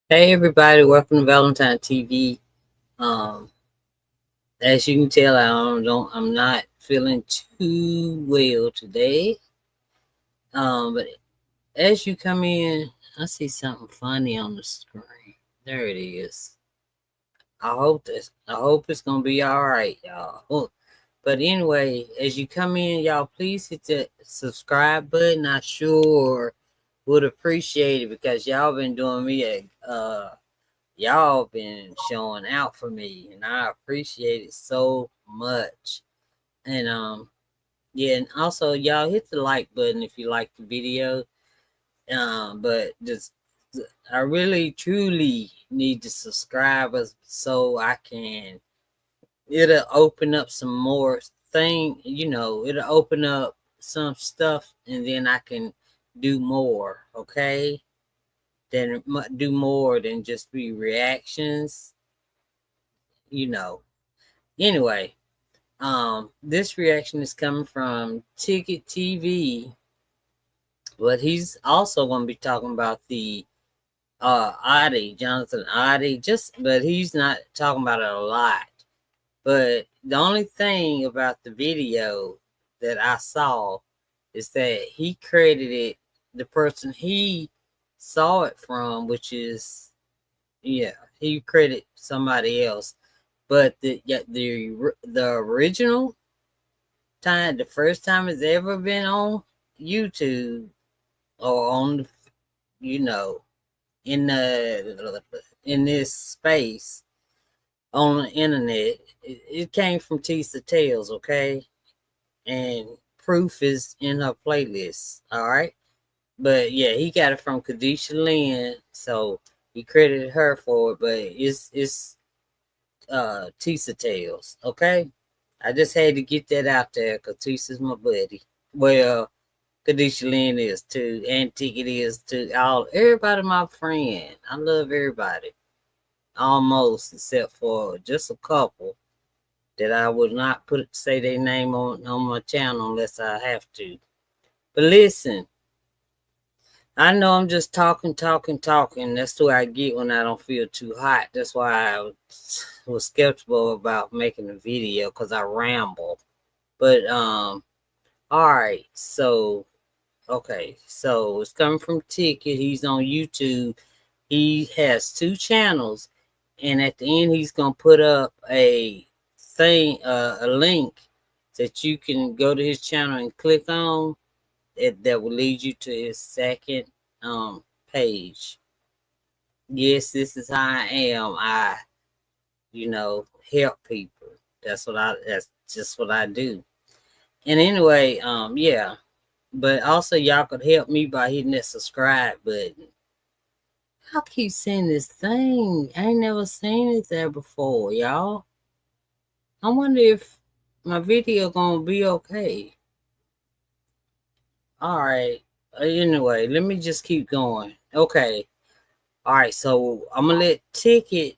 Hey everybody, welcome to Valentine TV. Um, as you can tell, I'm not feeling too well today. But as you come in, I see something funny on the screen. There it is. I hope it's gonna be all right, y'all. But anyway, as you come in, y'all, please hit the subscribe button. I sure would appreciate it because y'all been doing me y'all been showing out for me and I appreciate it so much. And yeah, and also y'all hit the like button if you like the video. But just I really truly need to subscribers so I can it'll open up some more it'll open up some stuff and then I can do more, okay? Then do more than just be reactions, you know. Anyway, this reaction is coming from Ticket TV, but he's also going to be talking about the Jonathan Oddie, but he's not talking about it a lot. But the only thing about the video that I saw is that he credited the person he saw it from, which is he credited somebody else. But the original time, the first time it's ever been on YouTube or on the, you know, in this space on the internet, it came from Tisa Tales, okay? And proof is in her playlist, all right? But yeah, he got it from Kadisha Lynn, so he credited her for it, but it's Tisa Tales, okay? I just had to get that out there because Tisa's my buddy. Well, Kadisha Lynn is too, and Ticket is too. Everybody my friend. I love everybody. Almost except for just a couple that I would not say their name on my channel unless I have to. But listen, I know I'm just talking. That's the way I get when I don't feel too hot. That's why I was skeptical about making a video because I ramble. But all right, so okay, so it's coming from Ticket. He's on YouTube. He has 2 channels, and at the end, he's gonna put up a link that you can go to his channel and click on. That will lead you to his second page. Yes, this is how I am. I, help people. That's just what I do. And anyway, yeah. But also y'all could help me by hitting that subscribe button. I keep seeing this thing. I ain't never seen it there before, y'all. I wonder if my video gonna be okay. All right. Anyway, let me just keep going. Okay. All right. So I'm gonna let Ticket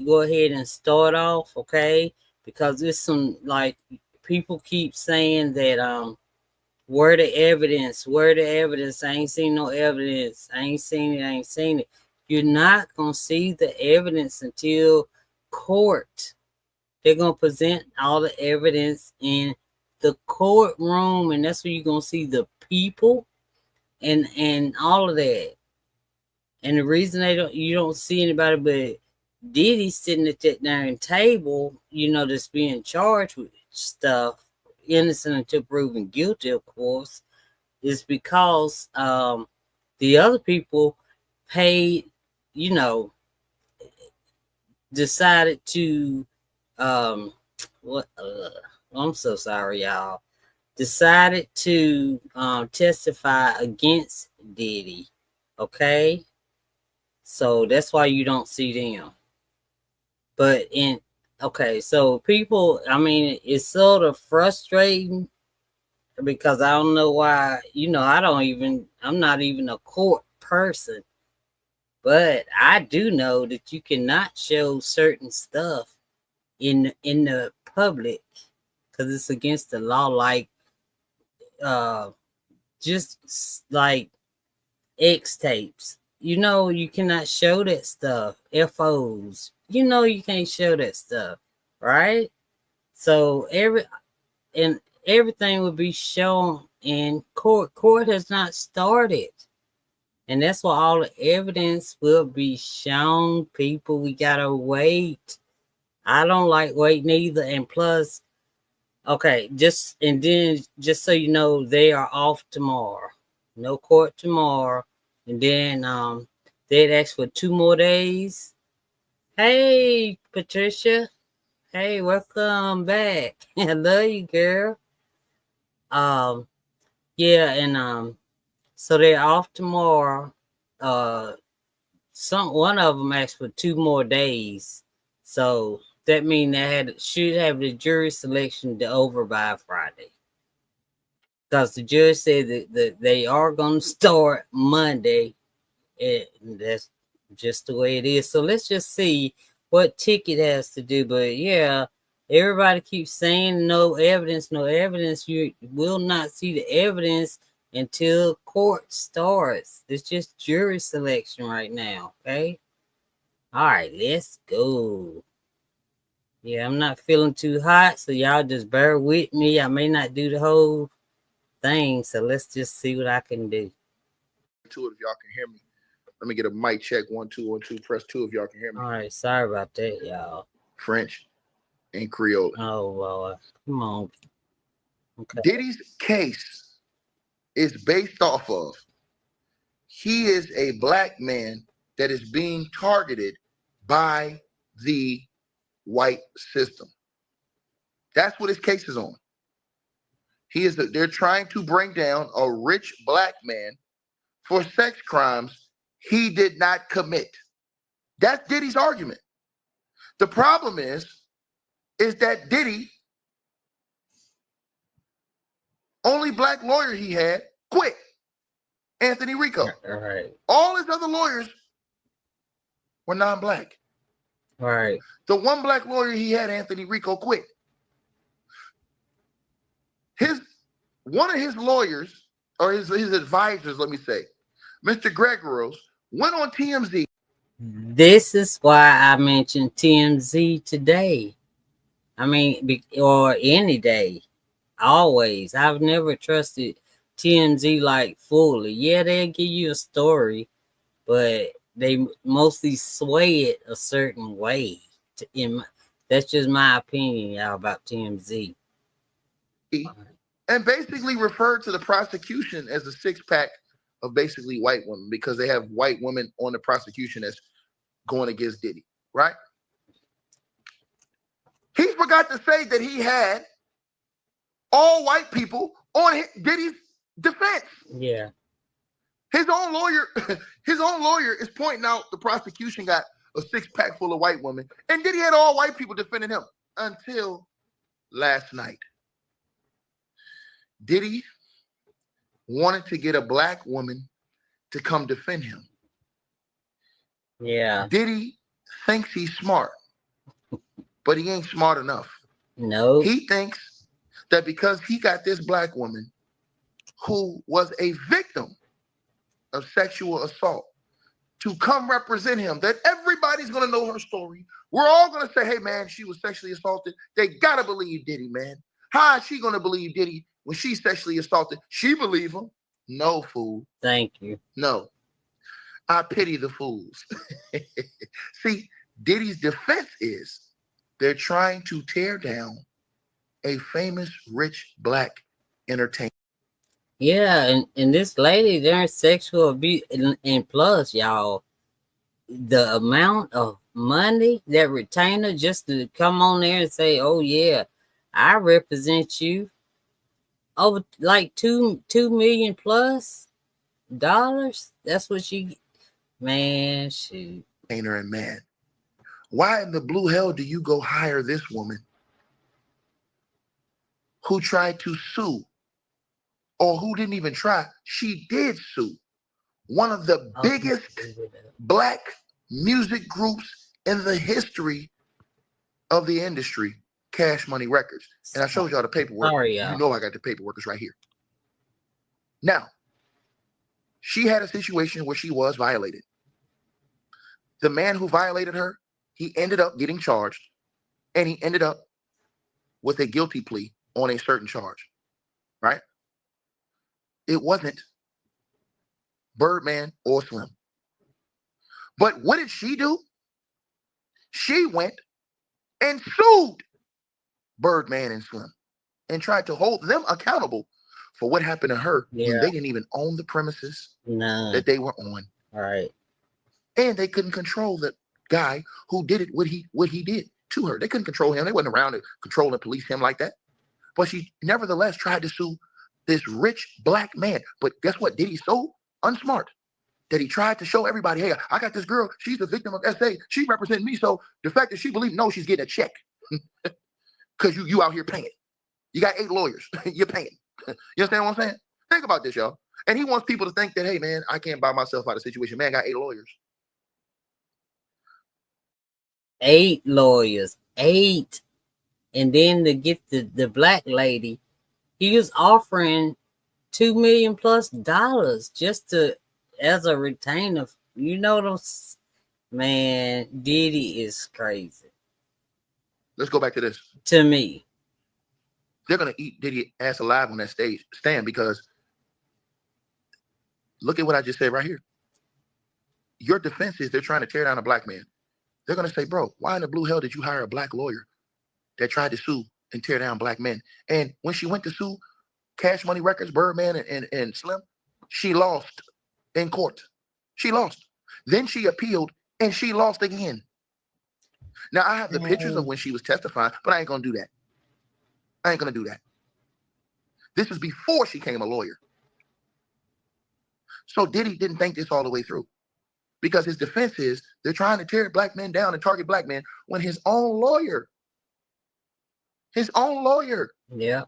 go ahead and start off, okay? Because there's some like people keep saying that where the evidence? Where the evidence? I ain't seen no evidence. I ain't seen it. You're not gonna see the evidence until court. They're gonna present all the evidence in the courtroom, and that's where you're gonna see the people and all of that. And the reason you don't see anybody but Diddy sitting at that darn table, that's being charged with stuff, innocent until proven guilty, of course, is because the other people paid, you know, decided to what I'm so sorry, y'all. Decided to testify against Diddy. Okay, so that's why you don't see them. But so people, I mean, it's sort of frustrating because I don't know why, I'm not even a court person, but I do know that you cannot show certain stuff in the public because it's against the law, like just like X tapes. you know you cannot show that stuff. FOs. You know you can't show that stuff, right? So everything will be shown in court. Court has not started. And that's why all the evidence will be shown. People, we gotta wait. I don't like waiting either. And plus, okay, just so you know, they are off tomorrow. No court tomorrow. And then they'd ask for 2 more days. Hey, Patricia. Hey, welcome back. I love you, girl. Yeah, and so they're off tomorrow. One of them asked for 2 more days. So that means they should have the jury selection over by Friday. Because the judge said that they are going to start Monday. And that's just the way it is. So let's just see what Ticket has to do. But yeah, everybody keeps saying no evidence, no evidence. You will not see the evidence until court starts. It's just jury selection right now. Okay. All right, let's go. Yeah, I'm not feeling too hot, so y'all just bear with me. I may not do the whole thing, so let's just see what I can do. Two, if y'all can hear me. Let me get a mic check. 1 2 1 2. Press 2 if y'all can hear me. All right, sorry about that, y'all. French and Creole. Oh Lord, come on. Okay. Diddy's case is based off of he is a black man that is being targeted by the white system. That's what his case is on. They're trying to bring down a rich black man for sex crimes he did not commit. That's Diddy's argument. The problem is that Diddy, only black lawyer he had, quit. Anthony Rico. All right. All his other lawyers were non-black. All right. The one black lawyer he had, Anthony Rico, quit. One of his lawyers, or his advisors, let me say, Mr. Gregoros, went on TMZ. This is why I mentioned TMZ today. I mean, or any day, always. I've never trusted TMZ like fully. Yeah, they'll give you a story, but they mostly sway it a certain way. That's just my opinion, y'all, about TMZ. And basically referred to the prosecution as a six-pack of basically white women, because they have white women on the prosecution that's going against Diddy, right? He forgot to say that he had all white people on Diddy's defense. Yeah. His own lawyer is pointing out the prosecution got a six-pack full of white women, and Diddy had all white people defending him until last night. Diddy wanted to get a black woman to come defend him. Yeah. Diddy thinks he's smart, but he ain't smart enough. No. He thinks that because he got this black woman who was a victim of sexual assault to come represent him, that everybody's going to know her story. We're all going to say, hey, man, she was sexually assaulted. They got to believe Diddy, man. How is she going to believe Diddy when she's sexually assaulted? She believe him. No, fool. Thank you. No. I pity the fools. See, Diddy's defense is they're trying to tear down a famous rich black entertainer. Yeah, and this lady, they're sexual abuse, and plus, y'all, the amount of money that retainer just to come on there and say, oh yeah, I represent you, over like $2 million plus dollars. That's what she, man, shoot. And man, why in the blue hell do you go hire this woman who tried to sue, or who didn't even try? She did sue one of the biggest black music groups in the history of the industry, Cash Money Records. And I showed y'all the paperwork. Sorry, you know I got the paperwork. It's right here. Now, she had a situation where she was violated. The man who violated her, he ended up getting charged, and he ended up with a guilty plea on a certain charge, right? It wasn't Birdman or Slim. But what did she do? She went and sued Birdman and Slim and tried to hold them accountable for what happened to her when they didn't even own the premises that they were on. Right. And they couldn't control the guy who did it, what he did to her. They couldn't control him. They wasn't around to control and police him like that. But she nevertheless tried to sue this rich black man. But guess what? Diddy's so unsmart that he tried to show everybody, hey, I got this girl. She's the victim of SA. She represented me. So the fact that she believes, no, she's getting a check because you out here paying. You got 8 lawyers. You're paying. You understand what I'm saying? Think about this, y'all. And he wants people to think that, hey, man, I can't buy myself out of the situation. Man, I got 8 lawyers. 8 lawyers. 8. And then to get the black lady, he was offering $2 million plus just to as a retainer. You know those, man, Diddy is crazy. Let's go back to this. To me. They're gonna eat Diddy ass alive on that stand because look at what I just said right here. Your defense is they're trying to tear down a black man. They're gonna say, bro, why in the blue hell did you hire a black lawyer that tried to sue and tear down black men? And when she went to sue Cash Money Records, Birdman and Slim, she lost in court. She lost. Then she appealed and she lost again. Now I have the pictures of when she was testifying, but I ain't gonna do that. I ain't gonna do that. This was before she became a lawyer. So Diddy didn't think this all the way through because his defense is they're trying to tear black men down and target black men when his own lawyer Yeah,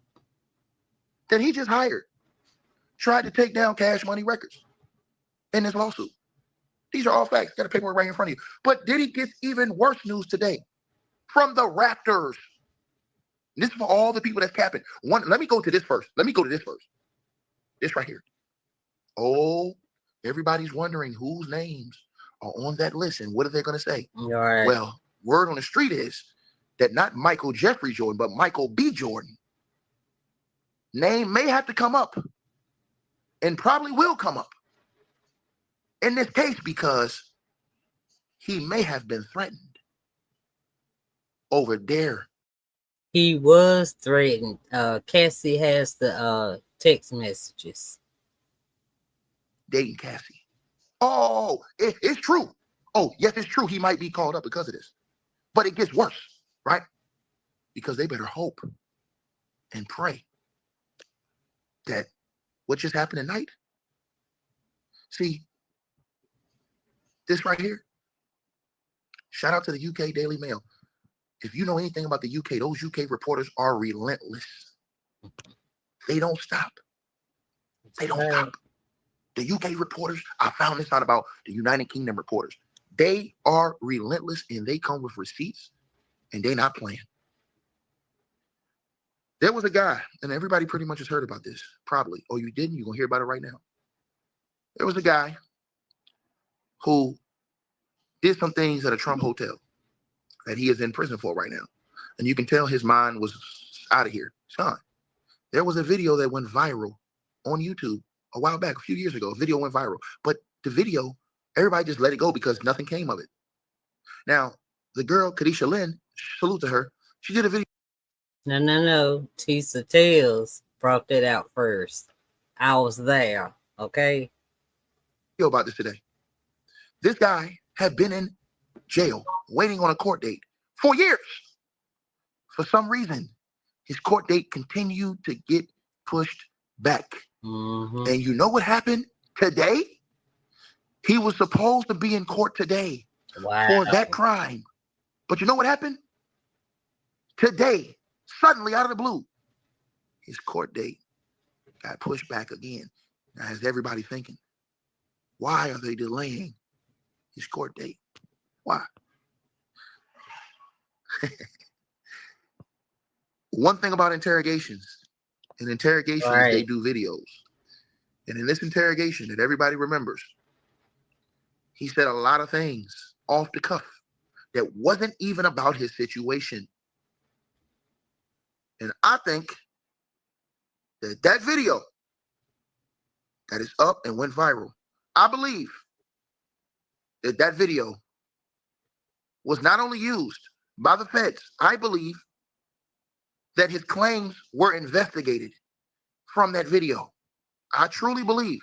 that he just hired tried to take down Cash Money Records in this lawsuit. These are all facts. Got a paperwork right in front of you. But Diddy gets even worse news today from the Raptors. This is for all the people that's capping. Let me go to this first. This right here. Oh, everybody's wondering whose names are on that list and what are they going to say? right. Well, word on the street is that not Michael Jeffrey Jordan, but Michael B. Jordan name may have to come up and probably will come up in this case because he may have been threatened over there. He was threatened. Cassie has the text messages. Dating Cassie. Oh, it's true. Oh, yes, it's true. He might be called up because of this. But it gets worse, right? Because they better hope and pray that what just happened tonight. See, this right here. Shout out to the UK Daily Mail. If you know anything about the UK, those UK reporters are relentless. They don't stop. They don't stop. The UK reporters, I found this out about the United Kingdom reporters. They are relentless and they come with receipts and they not playing. There was a guy, and everybody pretty much has heard about this, probably. Oh, you didn't? You're going to hear about it right now. There was a guy who did some things at a Trump hotel that he is in prison for right now. And you can tell his mind was out of here. It's gone. There was a video that went viral on YouTube a while back, a few years ago. A video went viral. But the video, everybody just let it go because nothing came of it. Now, the girl, Kadisha Lynn, salute to her, she did a video. No. Tisa Tales brought that out first. I was there, okay? About this today. This guy had been in jail waiting on a court date for years. For some reason, his court date continued to get pushed back. Mm-hmm. And you know what happened today? He was supposed to be in court today for that crime. But you know what happened? Today, suddenly out of the blue, his court date got pushed back again. Now has everybody thinking, why are they delaying his court date? Why? One thing about interrogations, in interrogations, they do videos. And in this interrogation that everybody remembers, he said a lot of things off the cuff that wasn't even about his situation. And I think that that video that is up and went viral, I believe that that video was not only used by the feds, I believe that his claims were investigated from that video. I truly believe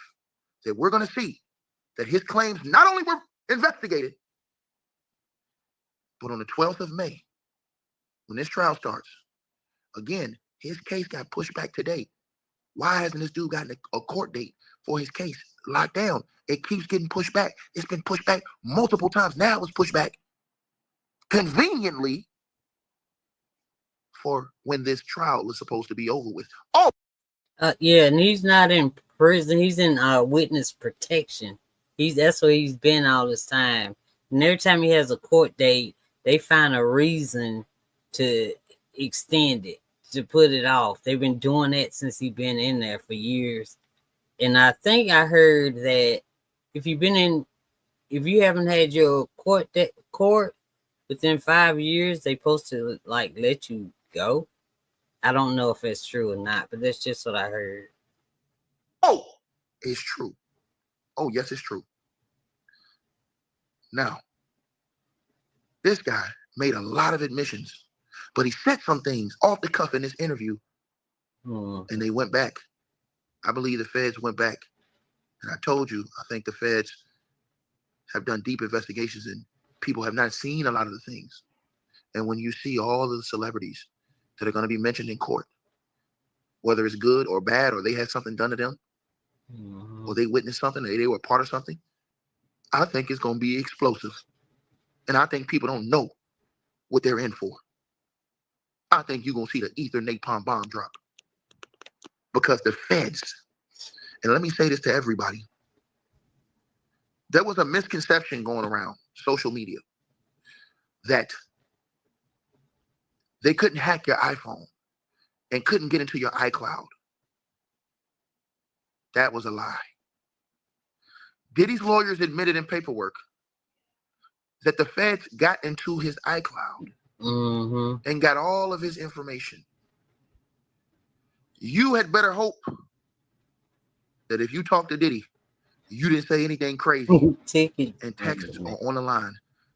that we're going to see that his claims not only were investigated, but on the 12th of May, when this trial starts, again, his case got pushed back today. Why hasn't this dude gotten a court date for his case locked down? It keeps getting pushed back. It's been pushed back multiple times. Now it's pushed back conveniently for when this trial is supposed to be over with. Oh, yeah, and he's not in prison. He's in witness protection. That's where he's been all this time. And every time he has a court date, they find a reason to extend it, to put it off. They've been doing that since he's been in there for years. And I think I heard that if you haven't had your court within 5 years, they supposed to like let you go. I don't know if it's true or not, but that's just what I heard. Oh, it's true. Oh, yes, it's true. Now, this guy made a lot of admissions, but he said some things off the cuff in this interview, and they went back. I believe the feds went back. And I told you, I think the feds have done deep investigations and people have not seen a lot of the things. And when you see all of the celebrities that are going to be mentioned in court, whether it's good or bad, or they had something done to them, or they witnessed something, or they were part of something, I think it's going to be explosive. And I think people don't know what they're in for. I think you're going to see the ether napalm bomb drop. Because the feds, and let me say this to everybody, there was a misconception going around social media that they couldn't hack your iPhone and couldn't get into your iCloud. That was a lie. Diddy's lawyers admitted in paperwork that the feds got into his iCloud and got all of his information. You had better hope that if you talk to Diddy, you didn't say anything crazy and text or on the line,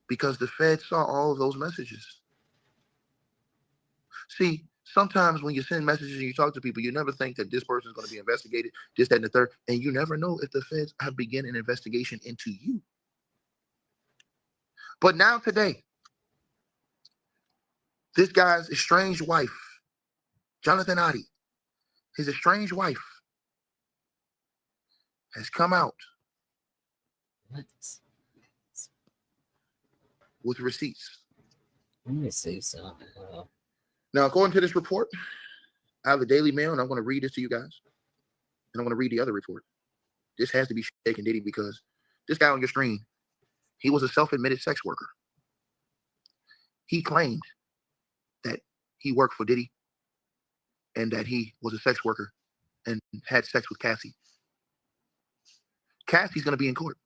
because the feds saw all of those messages. See, sometimes when you send messages and you talk to people, you never think that this person is going to be investigated, this, that, and the third, and you never know if the feds have begun an investigation into you. But now today, this guy's estranged wife, Jonathan Adi, his estranged wife, has come out with receipts. Let me see something. Now, according to this report, I have the Daily Mail, and I'm going to read this to you guys. And I'm going to read the other report. This has to be shaking Diddy, because this guy on your screen, he was a self-admitted sex worker. He claimed that he worked for Diddy and that he was a sex worker and had sex with Cassie. Cassie's going to be in court,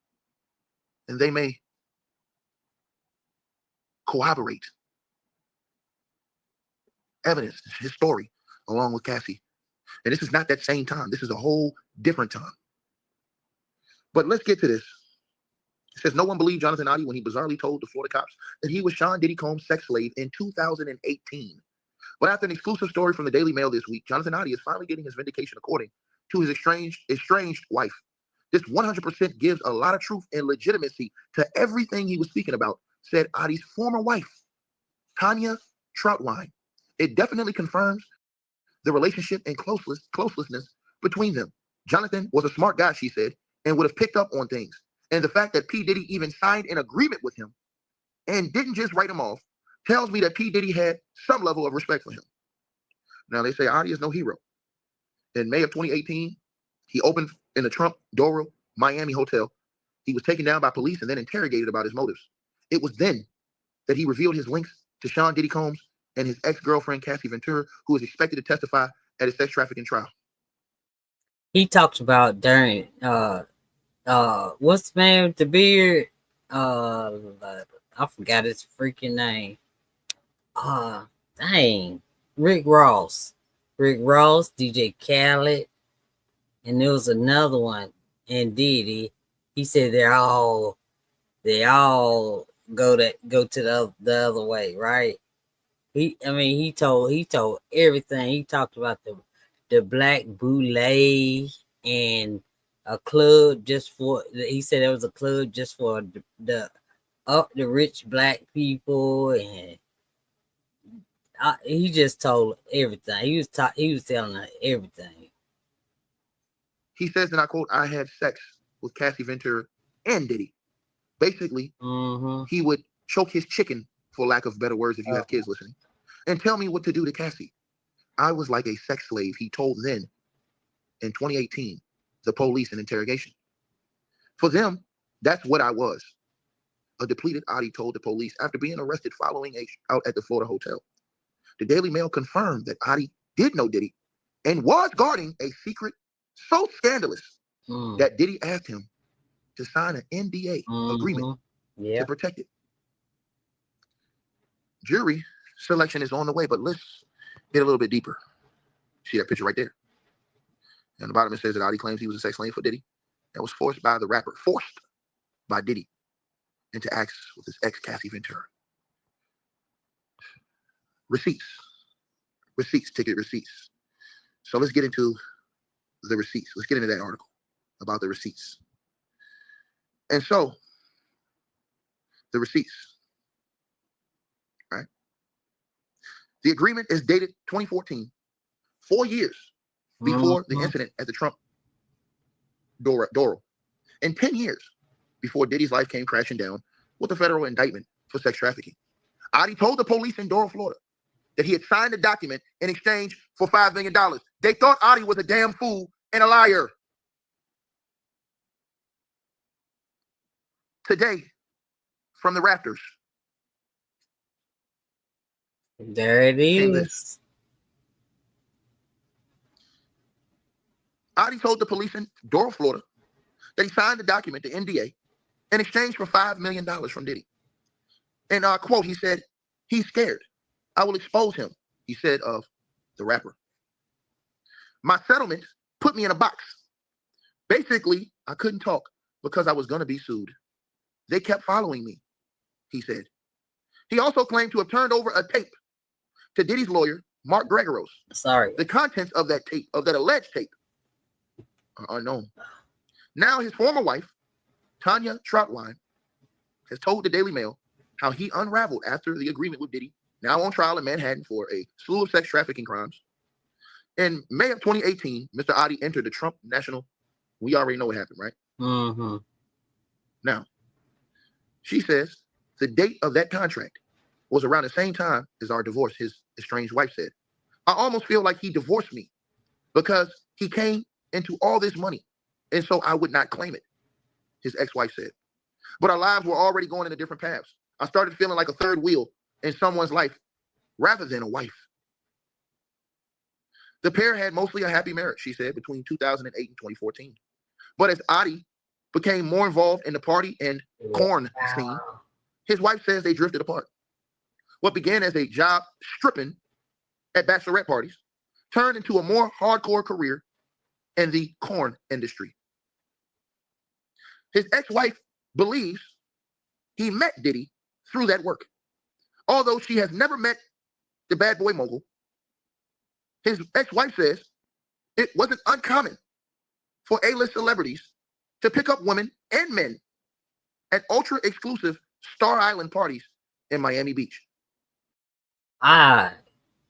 and they may corroborate evidence, his story, along with Cassie. And this is not that same time. This is a whole different time. But let's get to this. It says, no one believed Jonathan Adi when he bizarrely told the Florida cops that he was Sean Diddy Combs' sex slave in 2018. But after an exclusive story from the Daily Mail this week, Jonathan Adi is finally getting his vindication according to his estranged wife. This 100% gives a lot of truth and legitimacy to everything he was speaking about, said Adi's former wife, Tanya Troutwine. It definitely confirms the relationship and closeness between them. Jonathan was a smart guy, she said, and would have picked up on things. And the fact that P. Diddy even signed an agreement with him and didn't just write him off tells me that P. Diddy had some level of respect for him. Now, they say Adi is no hero. In May of 2018, he opened in the Trump Doral Miami hotel. He was taken down by police and then interrogated about his motives. It was then that he revealed his links to Sean Diddy Combs and his ex-girlfriend, Cassie Ventura, who is expected to testify at his sex trafficking trial. He talked about during, what's the man with the beard? I forgot his freaking name. Dang, Rick Ross, DJ Khaled, and there was another one, and Diddy. He said they all go to the other way, right? He told everything. He talked about the black boule and a club just for. He said there was a club just for the rich black people, and he just told everything. He was telling her everything. He says, and I quote, "I had sex with Cassie Ventura and Diddy." Basically, he would choke his chicken, for lack of better words, if you have kids listening, and tell me what to do to Cassie. I was like a sex slave, he told then, in 2018, the police in interrogation. For them, that's what I was. A depleted Adi told the police after being arrested following out at the Florida hotel. The Daily Mail confirmed that Adi did know Diddy and was guarding a secret so scandalous that Diddy asked him to sign an NDA agreement to protect it. Jury selection is on the way, but let's get a little bit deeper. See that picture right there? And the bottom it says that Adi claims he was a sex slave for Diddy and was forced by Diddy into acts with his ex Cassie Ventura. Receipts, ticket receipts. So let's get into the receipts. Let's get into that article about the receipts. And so, the receipts, right? The agreement is dated 2014, 4 years before the incident at the Trump Doral, and 10 years before Diddy's life came crashing down with a federal indictment for sex trafficking. Adi told the police in Doral, Florida, that he had signed a document in exchange for $5 million. They thought Adi was a damn fool and a liar. Today, from the rafters. There it is. Adi told the police in Doral, Florida, that he signed the document, the NDA, in exchange for $5 million from Diddy. And quote, he said, "He's scared. I will expose him," he said of the rapper. "My settlement put me in a box. Basically, I couldn't talk because I was going to be sued. They kept following me," he said. He also claimed to have turned over a tape to Diddy's lawyer, Mark Gregoros. Sorry. The contents of that tape, of that alleged tape, are unknown. Now his former wife, Tanya Troutwine, has told the Daily Mail how he unraveled after the agreement with Diddy, now on trial in Manhattan for a slew of sex trafficking crimes. In May of 2018, Mr. Adi entered the Trump National. We already know what happened, right? Now, she says the date of that contract was around the same time as our divorce, his estranged wife said. "I almost feel like he divorced me because he came into all this money, and so I would not claim it," his ex-wife said. "But our lives were already going in a different paths. I started feeling like a third wheel in someone's life rather than a wife." The pair had mostly a happy marriage, she said, between 2008 and 2014. But as Adi became more involved in the party and corn scene, his wife says they drifted apart. What began as a job stripping at bachelorette parties turned into a more hardcore career in the corn industry. His ex-wife believes he met Diddy through that work. Although she has never met the bad boy mogul, his ex-wife says it wasn't uncommon for A-list celebrities to pick up women and men at ultra-exclusive Star Island parties in Miami Beach.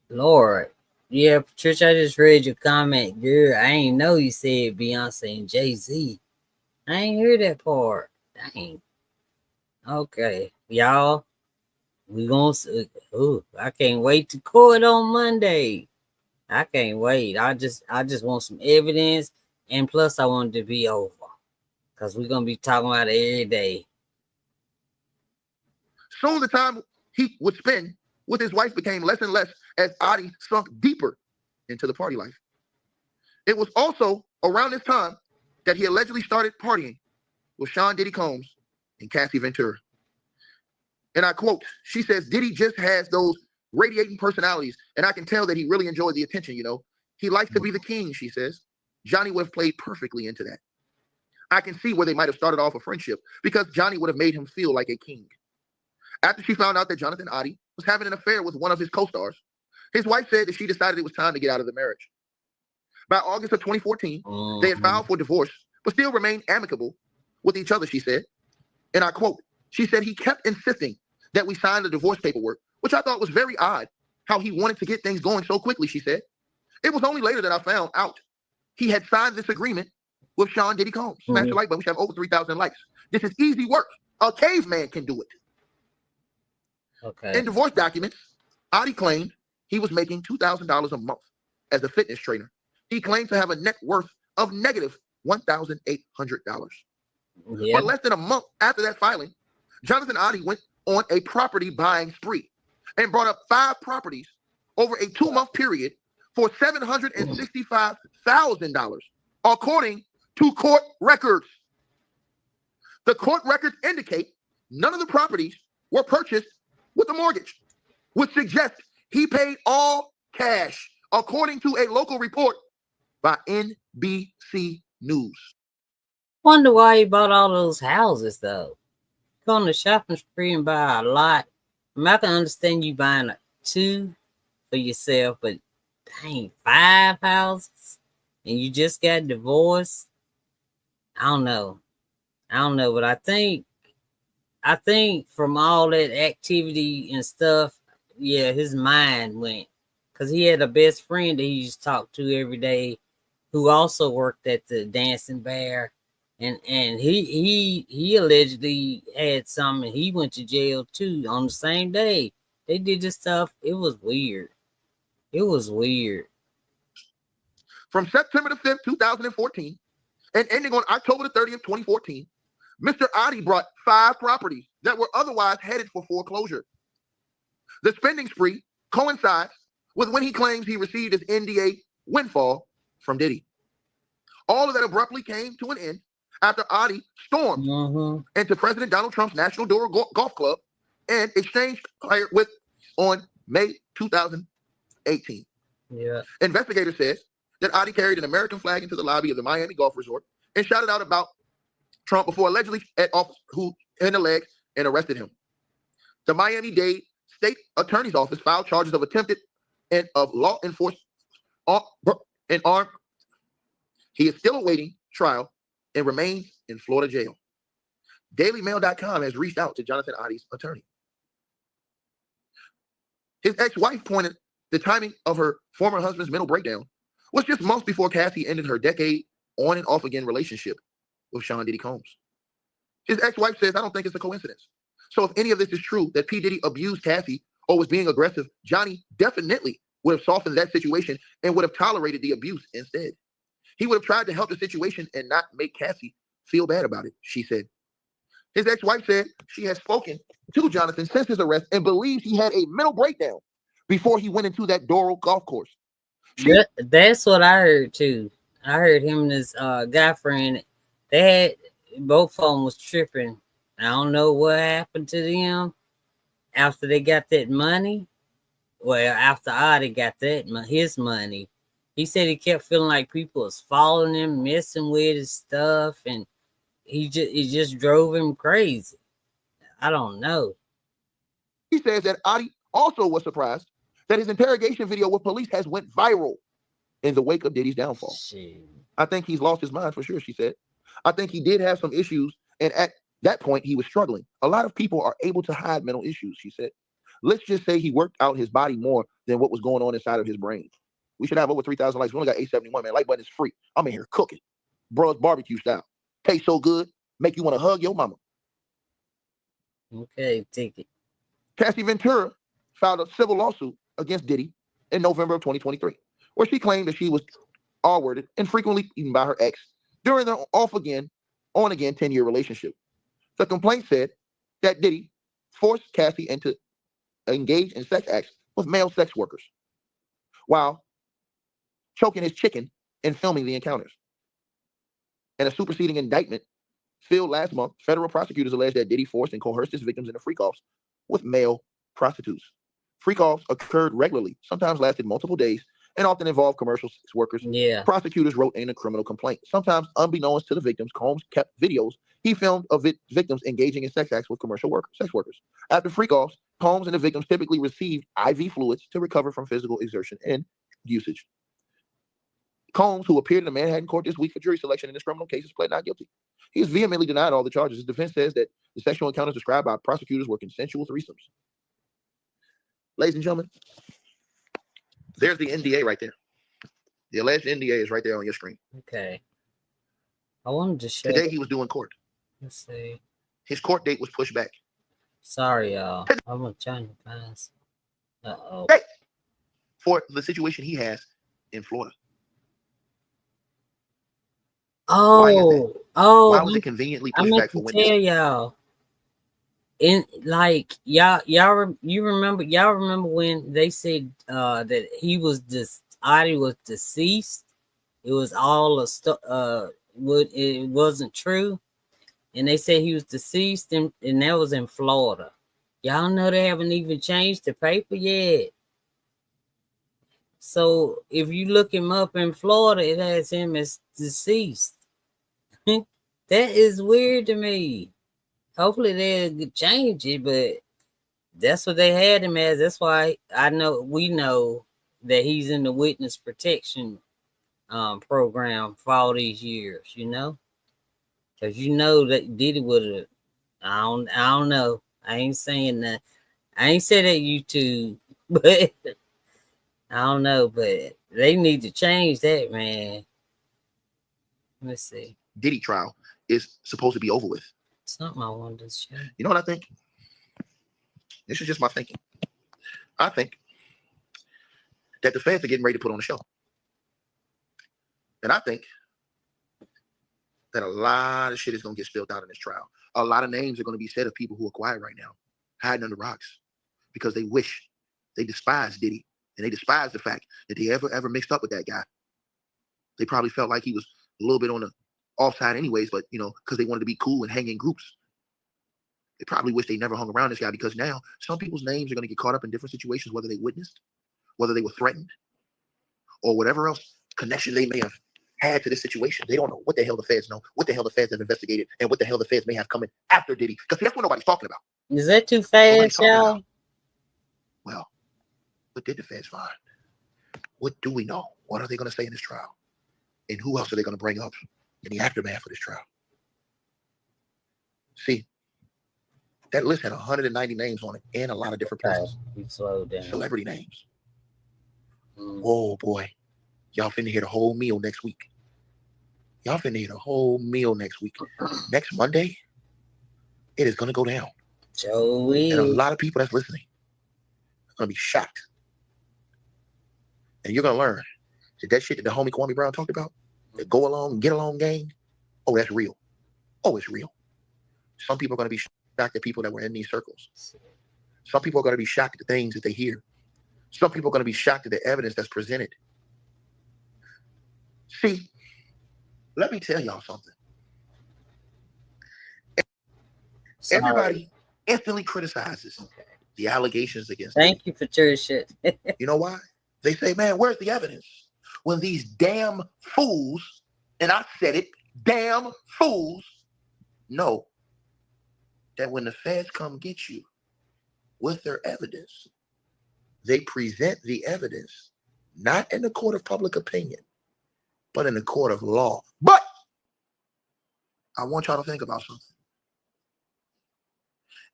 Lord. Yeah, Patricia, I just read your comment, girl. I ain't know you said Beyonce and Jay-Z. I ain't hear that part. Dang. Okay, y'all. We gonna see. Ooh, I can't wait to court on Monday. I can't wait. I just want some evidence, and plus I want it to be over, because we're gonna be talking about it every day. Soon the time he would spend with his wife became less and less as Adi sunk deeper into the party life. It was also around this time that he allegedly started partying with Sean Diddy Combs and Cassie Ventura. And I quote, she says, Diddy just has those radiating personalities, and I can tell that he really enjoyed the attention, you know. He likes to be the king, she says. Johnny would have played perfectly into that. I can see where they might have started off a friendship because Johnny would have made him feel like a king. After she found out that Jonathan Oddie was having an affair with one of his co-stars, his wife said that she decided it was time to get out of the marriage. By August of 2014, they had filed for divorce, but still remained amicable with each other, she said. And I quote, she said, he kept insisting that we sign the divorce paperwork, which I thought was very odd, how he wanted to get things going so quickly, she said. It was only later that I found out he had signed this agreement with Sean Diddy Combs. Smash the like button. We should have over 3,000 likes. This is easy work. A caveman can do it. Okay. In divorce documents, Oddie claimed he was making $2,000 a month as a fitness trainer. He claimed to have a net worth of negative $1,800. But less than a month after that filing, Jonathan Oddie went on a property buying spree and brought up 5 properties over a 2-month period for $765,000, according to court records. The court records indicate none of the properties were purchased with a mortgage, which suggests he paid all cash, according to a local report by NBC News. Wonder why he bought all those houses, though. Go on the shopping spree and buy a lot. I mean, I can understand you buying 2 for yourself, but dang, 5 houses and you just got divorced. I don't know, but I think from all that activity and stuff, yeah, his mind went, because he had a best friend that he used to talk to every day, who also worked at the Dancing Bear, and he allegedly had some, and he went to jail too on the same day. They did this stuff. It was weird. From September the 5th, 2014, and ending on October the 30th, 2014, Mr. Oddie brought 5 properties that were otherwise headed for foreclosure. The spending spree coincides with when he claims he received his NDA windfall from Diddy. All of that abruptly came to an end after Oddie stormed into President Donald Trump's National Door Golf Club and exchanged fire with on May 2018. Yeah. Investigators said that Oddie carried an American flag into the lobby of the Miami Golf Resort and shouted out about Trump before allegedly at officers who in the leg and arrested him. The Miami-Dade State Attorney's Office filed charges of attempted and of law enforcement and armed. He is still awaiting trial and remains in Florida jail. DailyMail.com has reached out to Jonathan Oddie's attorney. His ex-wife pointed the timing of her former husband's mental breakdown was just months before Cassie ended her decade on and off again relationship with Sean Diddy Combs. His ex-wife says, I don't think it's a coincidence. So if any of this is true, that P. Diddy abused Cassie or was being aggressive, Johnny definitely would have softened that situation and would have tolerated the abuse instead. He would have tried to help the situation and not make Cassie feel bad about it, she said. His ex-wife said she has spoken to Jonathan since his arrest and believes he had a mental breakdown before he went into that Doral golf course. That's what I heard too. I heard him and his guy friend, they had, both of them was tripping. I don't know what happened to them after they got that money. Well, after Oddie got his money, he said he kept feeling like people was following him, messing with his stuff, and it just drove him crazy. I don't know. He says that Oddie also was surprised that his interrogation video with police has went viral in the wake of Diddy's downfall. Shit. I think he's lost his mind for sure, she said. I think he did have some issues, and at that point, he was struggling. A lot of people are able to hide mental issues, she said. Let's just say he worked out his body more than what was going on inside of his brain. We should have over 3,000 likes. We only got 871, man. Like button is free. I'm in here cooking. Bro's barbecue style. Tastes so good, make you want to hug your mama. Okay, take it. Cassie Ventura filed a civil lawsuit against Diddy in November of 2023, where she claimed that she was R-worded and frequently beaten by her ex during their on-again 10-year relationship. The complaint said that Diddy forced Cassie into engage in sex acts with male sex workers while choking his chicken and filming the encounters. And a superseding indictment Phil, last month, federal prosecutors alleged that Diddy forced and coerced his victims into freak-offs with male prostitutes. Freak-offs occurred regularly, sometimes lasted multiple days, and often involved commercial sex workers. Yeah. Prosecutors wrote in a criminal complaint. Sometimes, unbeknownst to the victims, Combs kept videos he filmed of victims engaging in sex acts with commercial sex workers. After freak-offs, Combs and the victims typically received IV fluids to recover from physical exertion and usage. Combs, who appeared in a Manhattan court this week for jury selection in this criminal case, has pled not guilty. He has vehemently denied all the charges. His defense says that the sexual encounters described by prosecutors were consensual threesomes. Ladies and gentlemen, there's the NDA right there. The alleged NDA is right there on your screen. Okay. I wanted to show. Today he was doing court. Let's see. His court date was pushed back. Sorry, y'all. I'm trying to find some. Uh-oh. Hey, for the situation he has in Florida. Oh, why was it conveniently pushed back for witnesses? Tell y'all. In like y'all remember when they said that he was Adi was deceased? It was all it wasn't true, and they said he was deceased, and that was in Florida. Y'all know they haven't even changed the paper yet. So if you look him up in Florida, it has him as deceased. That is weird to me. Hopefully they'll change it, but that's what they had him as. That's why we know that he's in the witness protection program for all these years, you know? Because you know that Diddy would have, I don't know. I ain't saying that. I ain't said that YouTube, but I don't know, but they need to change that, man. Let's see. Diddy trial is supposed to be over with. Something I wanted to show. You know what I think? This is just my thinking. I think that the fans are getting ready to put on a show. And I think that a lot of shit is going to get spilled out in this trial. A lot of names are going to be said of people who are quiet right now, hiding under rocks, because they despise Diddy, and they despise the fact that they ever mixed up with that guy. They probably felt like he was a little bit on the offside anyways, but, because they wanted to be cool and hang in groups. They probably wish they never hung around this guy, because now some people's names are going to get caught up in different situations, whether they witnessed, whether they were threatened, or whatever else connection they may have had to this situation. They don't know what the hell the feds know, what the hell the feds have investigated, and what the hell the feds may have coming after Diddy. Because that's what nobody's talking about. Is that too fast, y'all? Well, what did the feds find? What do we know? What are they going to say in this trial? And who else are they going to bring up in the aftermath of this trial? See, that list had 190 names on it and a lot of different persons. We slowed down. Celebrity names. Oh boy. Y'all finna hear the whole meal next week. Next Monday, it is going to go down. Joey. And a lot of people that's listening are going to be shocked. And you're going to learn that shit that the homie Kwame Brown talked about, that go along, get along gang, oh, that's real. Oh, it's real. Some people are going to be shocked at people that were in these circles. Some people are going to be shocked at the things that they hear. Some people are going to be shocked at the evidence that's presented. See, let me tell y'all something. Everybody instantly criticizes the allegations against him. Thank you, Patricia. You know why? They say, man, where's the evidence? When these damn fools, and I said it, damn fools, know that when the feds come get you with their evidence, they present the evidence not in the court of public opinion, but in the court of law. But I want y'all to think about something.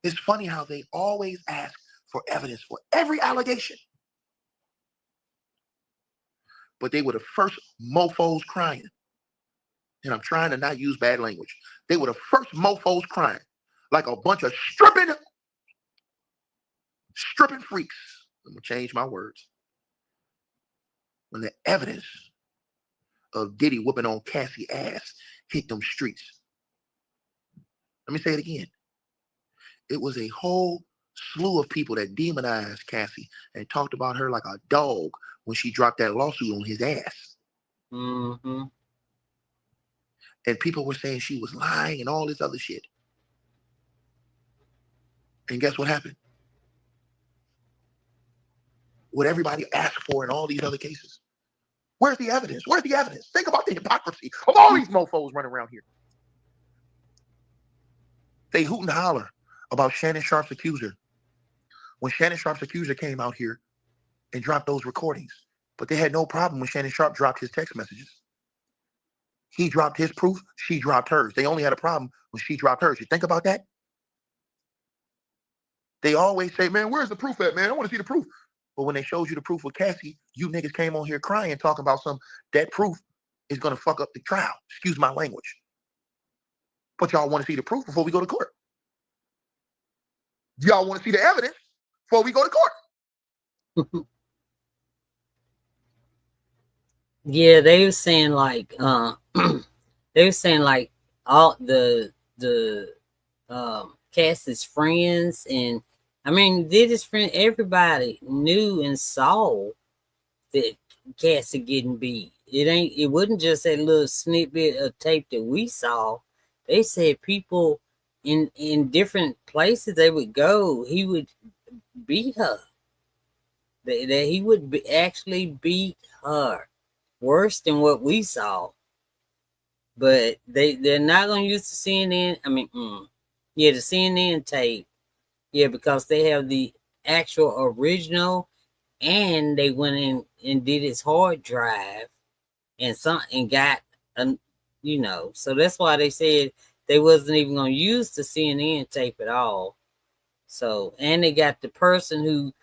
It's funny how they always ask for evidence for every allegation, but they were the first mofos crying. And I'm trying to not use bad language. They were the first mofos crying, like a bunch of stripping freaks. I'm gonna change my words. When the evidence of Diddy whipping on Cassie ass hit them streets. Let me say it again. It was a whole slew of people that demonized Cassie and talked about her like a dog when she dropped that lawsuit on his ass. Mm-hmm. And people were saying she was lying and all this other shit. And guess what happened? What everybody asked for in all these other cases. Where's the evidence? Where's the evidence? Think about the hypocrisy of all these mofos running around here. They hoot and holler about Shannon Sharp's accuser. When Shannon Sharp's accuser came out here and dropped those recordings, but they had no problem when Shannon Sharp dropped his text messages. He dropped his proof, she dropped hers. They only had a problem when she dropped hers. You think about that? They always say, man, where's the proof at, man? I want to see the proof. But when they showed you the proof with Cassie, you niggas came on here crying, talking about that proof is going to fuck up the trial. Excuse my language. But y'all want to see the proof before we go to court. Y'all want to see the evidence before we go to court. Yeah, they were saying like all the Cassie's friends, and I mean Diddy's friend, everybody knew and saw that Cassie getting beat. It wasn't just that little snippet of tape that we saw. They said people in different places they would go, he would beat her. That he would actually beat her worse than what we saw. But they're not gonna use the CNN. I mean, the CNN tape. Yeah, because they have the actual original, and they went in and did his hard drive, and got so that's why they said they wasn't even gonna use the CNN tape at all. So, and they got the person who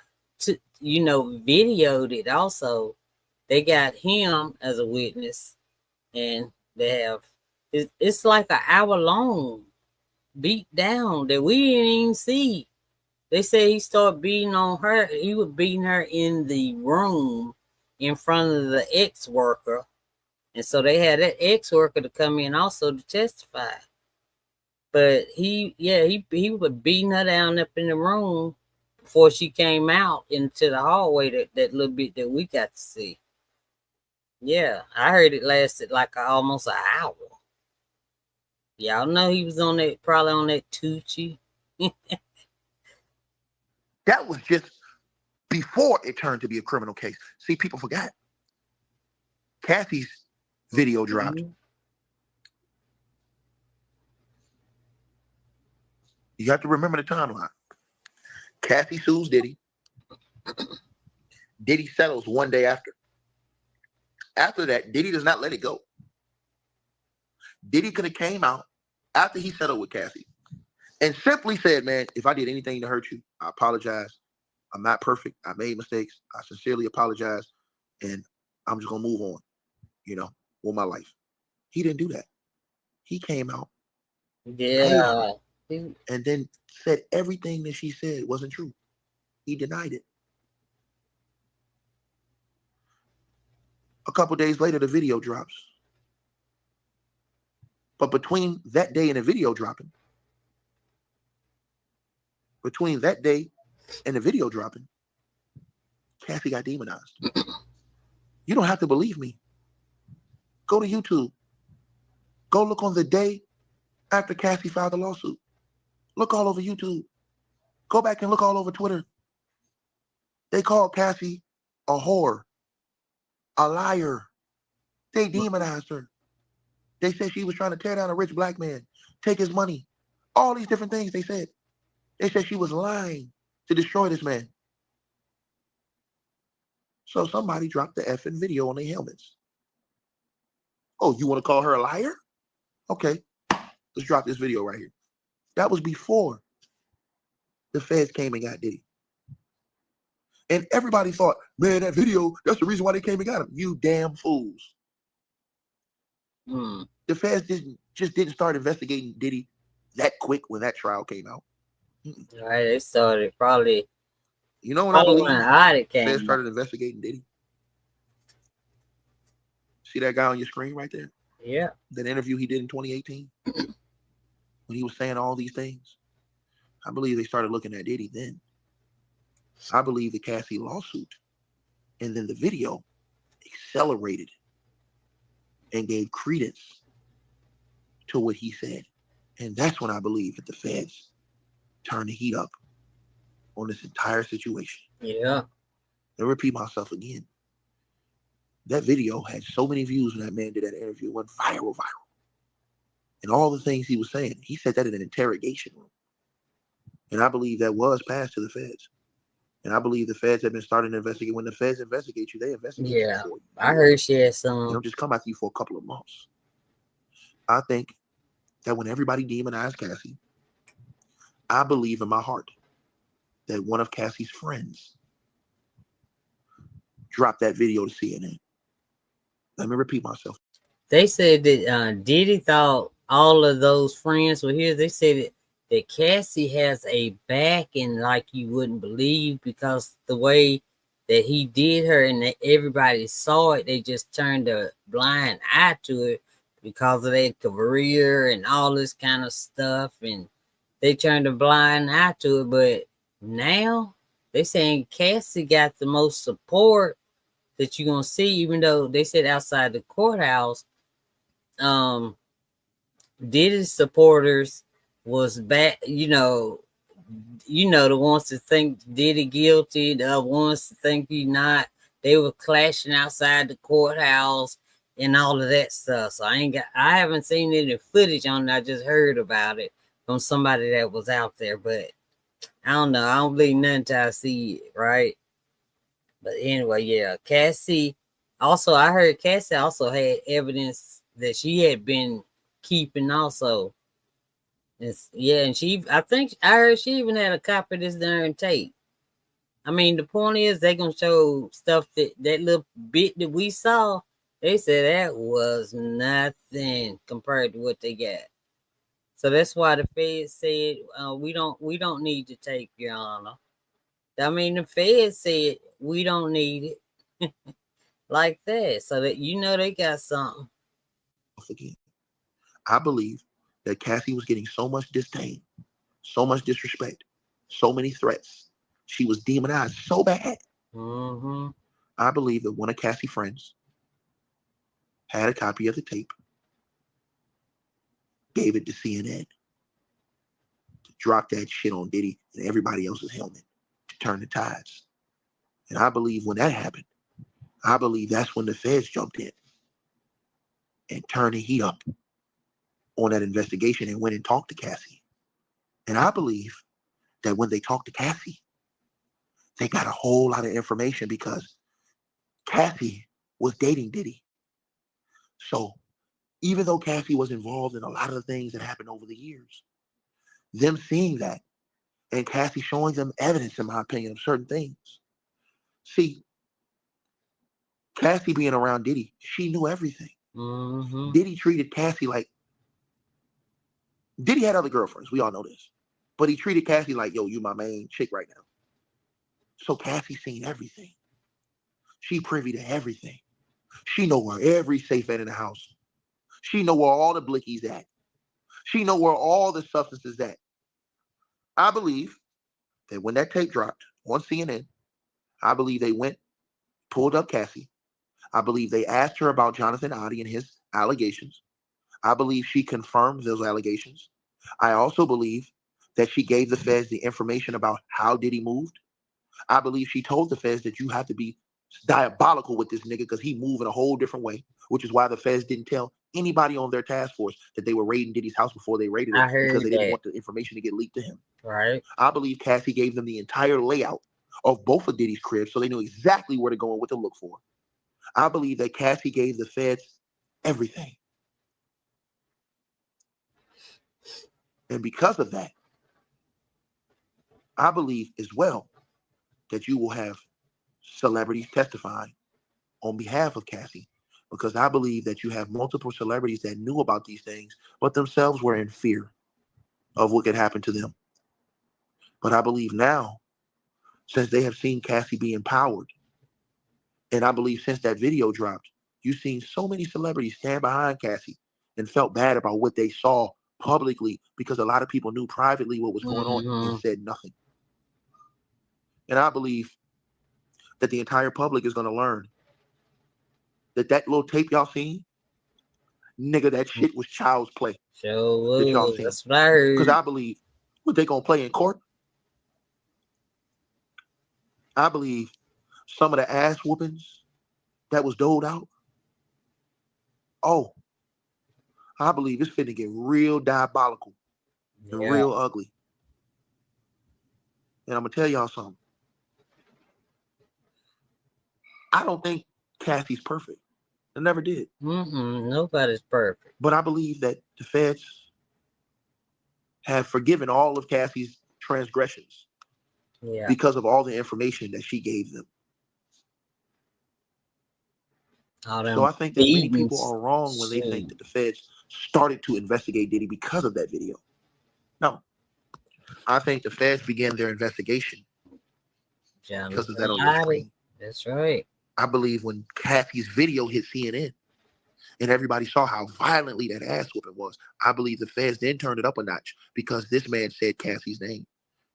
videoed it also. They got him as a witness, and they have it's like an hour long beat down that we didn't even see. They say he started beating on her. He was beating her in the room in front of the ex-worker. And so they had that ex-worker to come in also to testify. But he was beating her down up in the room before she came out into the hallway, that little bit that we got to see. Yeah, I heard it lasted like almost an hour. Y'all know he was probably on that Tucci. That was just before it turned to be a criminal case. See, people forgot. Cassie's video dropped. Mm-hmm. You have to remember the timeline. Cassie sues Diddy. Diddy settles one day after. After that, Diddy does not let it go. Diddy could have came out after he settled with Cassie and simply said, man, if I did anything to hurt you, I apologize. I'm not perfect. I made mistakes. I sincerely apologize. And I'm just going to move on, with my life. He didn't do that. He came out. Yeah. And then said everything that she said wasn't true. He denied it. A couple days later, the video drops. But between that day and the video dropping, Cassie got demonized. You don't have to believe me. Go to YouTube. Go look on the day after Cassie filed the lawsuit. Look all over YouTube. Go back and look all over Twitter. They called Cassie a whore, a liar. They demonized her. They said she was trying to tear down a rich black man, take his money. All these different things they said. They said she was lying to destroy this man. So somebody dropped the effing video on their helmets. Oh, you want to call her a liar? Okay, let's drop this video right here. That was before the feds came and got Diddy. And everybody thought, man, that video, that's the reason why they came and got him. You damn fools. The feds didn't start investigating Diddy that quick when that trial came out. All right, they started probably. You know what I believe? The feds started investigating Diddy. See that guy on your screen right there? Yeah. That interview he did in 2018 when he was saying all these things. I believe they started looking at Diddy then. I believe the Cassie lawsuit and then the video accelerated and gave credence to what he said. And that's when I believe that the feds turned the heat up on this entire situation. Yeah. And repeat myself again. That video had so many views when that man did that interview. It went viral. And all the things he was saying, he said that in an interrogation room. And I believe that was passed to the feds. And I believe the feds have been starting to investigate. When the feds investigate you, they investigate you for years. I heard she had some. They don't just come after you for a couple of months. I think that when everybody demonized Cassie, I believe in my heart that one of Cassie's friends dropped that video to CNN. Let me repeat myself. They said that Diddy thought all of those friends were here. They said that Cassie has a backing like you wouldn't believe, because the way that he did her and that everybody saw it, they just turned a blind eye to it because of their career and all this kind of stuff. And they turned a blind eye to it. But now they saying Cassie got the most support that you're gonna see, even though they said outside the courthouse, Diddy's supporters was back, the ones that think Diddy guilty, the ones that think he not. They were clashing outside the courthouse and all of that stuff. So I haven't seen any footage on it. I just heard about it from somebody that was out there, but I don't know. I don't believe nothing till I see it, right? But anyway, yeah, Cassie. Also, I heard Cassie also had evidence that she had been keeping also. And I think I heard she even had a copy of this darn tape. I mean, the point is they're gonna show stuff that little bit that we saw. They said that was nothing compared to what they got. So that's why the feds said we don't need to tape, Your Honor. I mean, the feds said we don't need it like that, so that they got something. Again, I believe that Cassie was getting so much disdain, so much disrespect, so many threats. She was demonized so bad. Mm-hmm. I believe that one of Cassie's friends had a copy of the tape, gave it to CNN to drop that shit on Diddy and everybody else's helmet to turn the tides. And I believe when that happened, I believe that's when the feds jumped in and turned the heat up on that investigation and went and talked to Cassie. And I believe that when they talked to Cassie, they got a whole lot of information because Cassie was dating Diddy. So even though Cassie was involved in a lot of the things that happened over the years, them seeing that and Cassie showing them evidence, in my opinion, of certain things. See, Cassie being around Diddy, she knew everything. Mm-hmm. Diddy treated Cassie like, Diddy had other girlfriends, we all know this. But he treated Cassie like, yo, you my main chick right now. So Cassie seen everything. She privy to everything. She know where every safe at in the house. She know where all the blickies at. She know where all the substances at. I believe that when that tape dropped on CNN, I believe they went, pulled up Cassie. I believe they asked her about Jonathan Oddie and his allegations. I believe she confirmed those allegations. I also believe that she gave the feds the information about how Diddy moved. I believe she told the feds that you have to be diabolical with this nigga because he moved in a whole different way, which is why the feds didn't tell anybody on their task force that they were raiding Diddy's house before they raided it because they didn't want the information to get leaked to him. Right. I believe Cassie gave them the entire layout of both of Diddy's cribs so they knew exactly where to go and what to look for. I believe that Cassie gave the feds everything. And because of that, I believe as well that you will have celebrities testifying on behalf of Cassie, because I believe that you have multiple celebrities that knew about these things, but themselves were in fear of what could happen to them. But I believe now, since they have seen Cassie be empowered, and I believe since that video dropped, you've seen so many celebrities stand behind Cassie and felt bad about what they saw publicly because a lot of people knew privately what was going on and said nothing. And I believe that the entire public is going to learn that that little tape y'all seen Nigga, that shit was child's play. So That y'all seen. that's what I heard. Because I believe what they gonna play in court. I believe some of the ass whoopings that was doled out. Oh, I believe it's finna get real diabolical and real ugly. And I'm gonna tell y'all something. I don't think Kathy's perfect. I never did. Nobody's perfect. But I believe that the feds have forgiven all of Kathy's transgressions because of all the information that she gave them. So I think that many people are wrong when they think that the feds started to investigate Diddy because of that video. No. I think the feds began their investigation because of that on your screen. That's right. I believe when Kathy's video hit CNN and everybody saw how violently that ass whooping was, I believe the feds then turned it up a notch because this man said Kathy's name.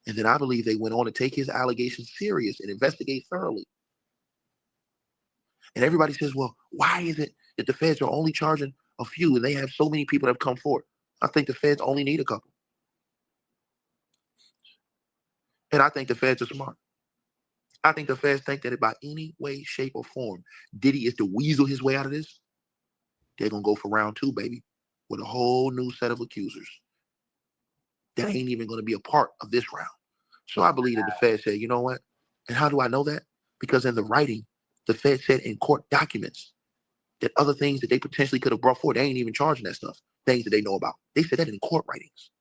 And then I believe they went on to take his allegations serious and investigate thoroughly. And everybody says, well, why is it that the feds are only charging a few and they have so many people that have come forward? I think the feds only need a couple. And I think the feds are smart. I think the feds think that if by any way, shape, or form Diddy is to weasel his way out of this, they're going to go for round 2, baby, with a whole new set of accusers that ain't even going to be a part of this round. So I believe that the feds said, you know what? And how do I know that? Because in the writing, the feds said in court documents that other things that they potentially could have brought forward, they ain't even charging that stuff, things that they know about. They said that in court writings.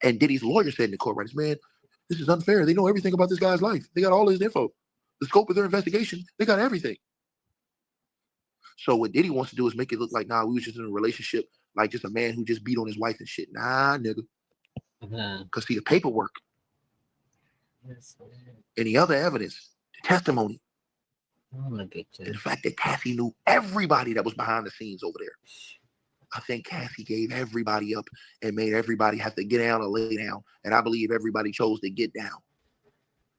And Diddy's lawyer said in the court writings, man, this is unfair. They know everything about this guy's life. They got all his info. The scope of their investigation, they got everything. So what Diddy wants to do is make it look like, nah, we was just in a relationship like just a man who just beat on his wife and shit. Nah, nigga. Because see, the paperwork, any other evidence, the testimony, and the fact that Kathy knew everybody that was behind the scenes over there. I think Kathy gave everybody up and made everybody have to get down or lay down. And I believe everybody chose to get down.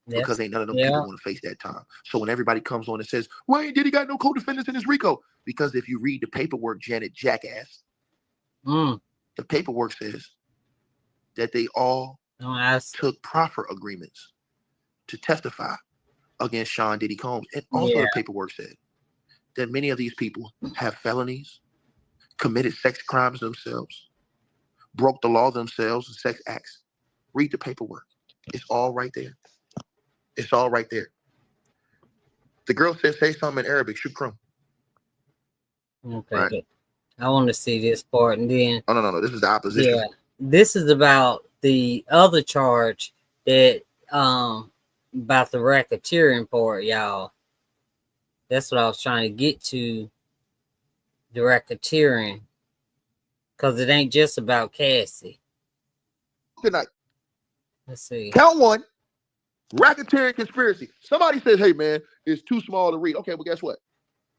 Because ain't none of them people want to face that time. So when everybody comes on and says, why ain't Diddy got no co-defendants in his RICO? Because if you read the paperwork, Janet Jackass, the paperwork says that they all took proffer agreements to testify against Sean Diddy Combs. And also the paperwork said that many of these people have felonies, committed sex crimes themselves, broke the law themselves, and sex acts. Read the paperwork. It's all right there. It's all right there. The girl said, say something in Arabic, shukram. Okay. Right. I want to see this part and then. Oh, no. This is the opposition. Yeah. This is about the other charge that, about the racketeering part, y'all. That's what I was trying to get to. The racketeering. Because it ain't just about Cassie. Good night. Let's see. Count 1. Racketeering conspiracy. Somebody says, hey, man, it's too small to read. Okay, well, guess what?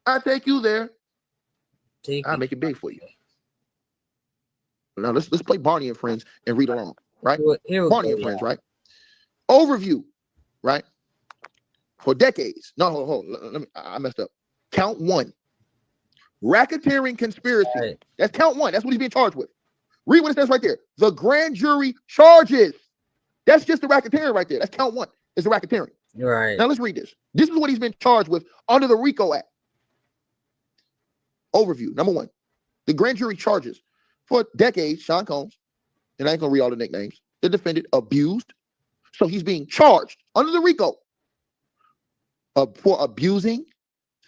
I take you there. I'll make it big for you. Now, let's play Barney and Friends and read along, right? Barney and Friends, right? Overview, right? For decades. No, hold on. I messed up. Count 1. Racketeering conspiracy. Right. That's count 1. That's what he's being charged with. Read what it says right there. The grand jury charges. That's just the racketeering right there. That's count 1. It's the racketeering. Right. Now let's read this. This is what he's been charged with under the RICO Act. Overview. Number 1. The grand jury charges for decades, Sean Combs, and I ain't gonna read all the nicknames, the defendant abused. So he's being charged under the RICO for abusing,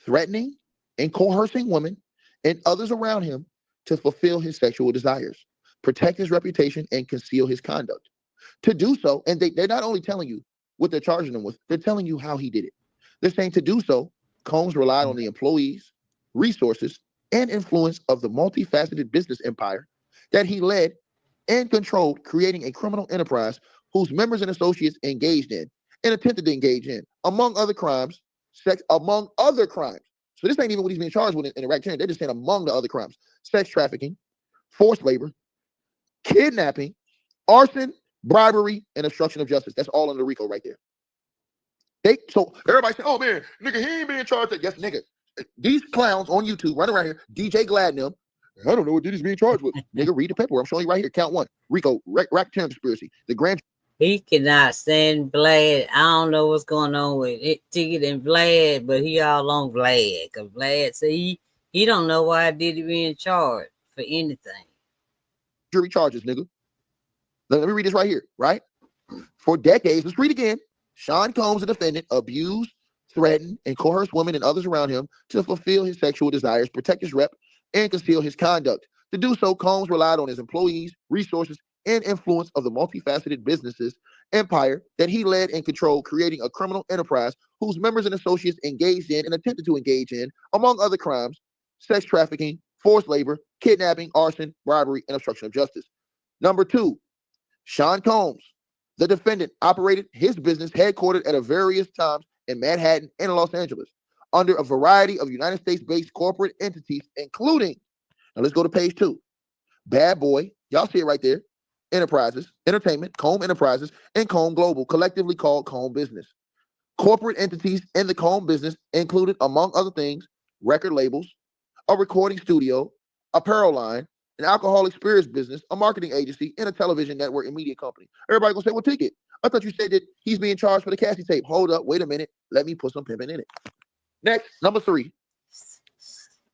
threatening, and coercing women and others around him to fulfill his sexual desires, protect his reputation, and conceal his conduct. To do so, and they're not only telling you what they're charging him with, they're telling you how he did it. They're saying to do so, Combs relied on the employees, resources, and influence of the multifaceted business empire that he led and controlled, creating a criminal enterprise whose members and associates engaged in and attempted to engage in, among other crimes, among other crimes. So this ain't even what he's being charged with in the racketeering. They're just saying among the other crimes: sex trafficking, forced labor, kidnapping, arson, bribery, and obstruction of justice. That's all under RICO right there. So everybody say, oh man, nigga, he ain't being charged. Yes, nigga. These clowns on YouTube running around here, DJ Glad them, I don't know what Diddy's being charged with. Nigga, read the paperwork. I'm showing you right here. Count 1. RICO, racketeering conspiracy. The grand. He cannot stand Vlad. I don't know what's going on with it, Ticket and Vlad, but he all on Vlad. Because Vlad said he don't know why Diddy being charged for anything. Jury charges, nigga. Let me read this right here, right? For decades, let's read again. Sean Combs, the defendant, abused, threatened, and coerced women and others around him to fulfill his sexual desires, protect his rep, and conceal his conduct. To do so, Combs relied on his employees, resources, and influence of the multifaceted businesses empire that he led and controlled, creating a criminal enterprise whose members and associates engaged in and attempted to engage in, among other crimes, sex trafficking, forced labor, kidnapping, arson, bribery, and obstruction of justice. Number 2, Sean Combs, the defendant, operated his business headquartered at various times in Manhattan and Los Angeles under a variety of United States-based corporate entities, including, now let's go to page 2, Bad Boy, y'all see it right there, Enterprises, Entertainment, Comb Enterprises, and Comb Global, collectively called Comb Business. Corporate entities in the Comb Business included, among other things, record labels, a recording studio, apparel line, an alcoholic spirits business, a marketing agency, and a television network and media company. Everybody gonna say, well, Ticket, I thought you said that he's being charged for the Cassie tape. Hold up, wait a minute. Let me put some pimping in it. Next, number 3.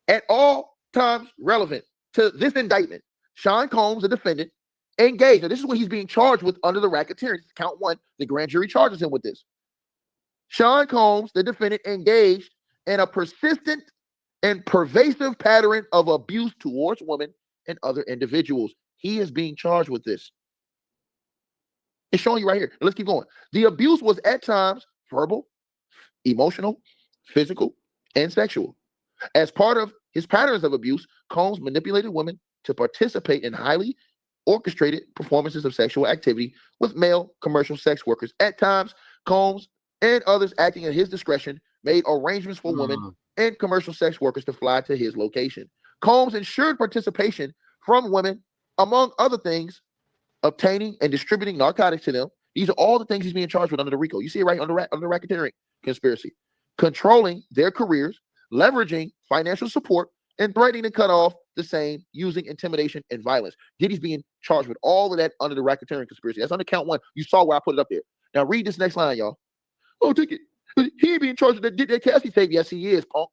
At all times relevant to this indictment, Sean Combs, the defendant, engaged. Now, this is what he's being charged with under the racketeering. Count 1, the grand jury charges him with this. Sean Combs, the defendant, engaged in a persistent and pervasive pattern of abuse towards women and other individuals. He is being charged with this. It's showing you right here. Let's keep going. The abuse was at times verbal, emotional, physical, and sexual. As part of his patterns of abuse, Combs manipulated women to participate in highly orchestrated performances of sexual activity with male commercial sex workers. At times, Combs and others acting at his discretion made arrangements for women and commercial sex workers to fly to his location. Combs ensured participation from women, among other things, obtaining and distributing narcotics to them. These are all the things he's being charged with under the RICO. You see it right under the racketeering conspiracy. Controlling their careers, leveraging financial support, and threatening to cut off the same using intimidation and violence. Diddy's being charged with all of that under the racketeering conspiracy. That's under count 1. You saw where I put it up there. Now read this next line, y'all. Oh, Ticket. He ain't being charged with that Cassie tape. Yes, he is, punk.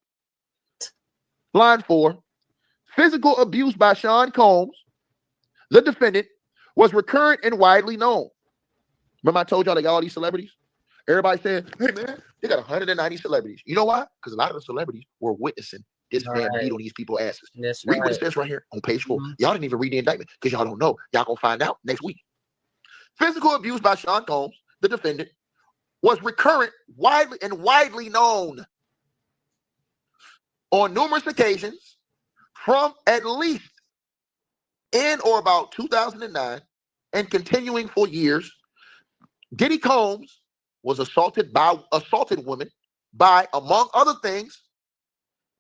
Line 4. Physical abuse by Sean Combs, the defendant, was recurrent and widely known. Remember I told y'all they got all these celebrities? Everybody saying, hey, man, they got 190 celebrities. You know why? Because a lot of the celebrities were witnessing this man beat on these people's asses. Read what it says right here on page 4. Y'all didn't even read the indictment because y'all don't know. Y'all gonna find out next week. Physical abuse by Sean Combs, the defendant, was recurrent, widely known on numerous occasions from at least in or about 2009 and continuing for years. Diddy Combs was assaulted women by, among other things,